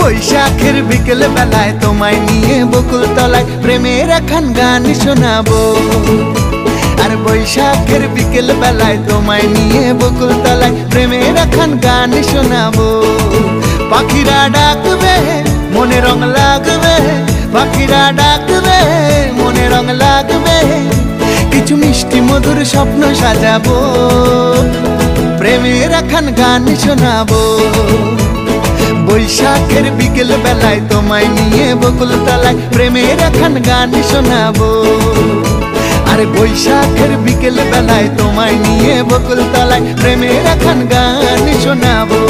বৈশাখের বিকেল বেলায় তোমায় নিয়ে বকুল তলায় প্রেমের একখান গান শোনাবো। আর বৈশাখের বিকেল বেলায় তোমায় নিয়ে বকুল তলায় প্রেমের একখান গান শোনাবো। পাখিরা ডাকবে মনে রং লাগবে, পাখিরা ডাকবে মনে রং লাগবে, কিছু মিষ্টি মধুর স্বপ্ন সাজাবো, প্রেমের একখান গান শোনাবো। বৈশাখের বিকেল বেলায় তোমায় নিয়ে বকুল তলায় প্রেমের একখান গান শোনাবো। আরে বৈশাখের বিকেল বেলায় তোমায় নিয়ে বকুল তলায় প্রেমের একখান গান শোনাবো।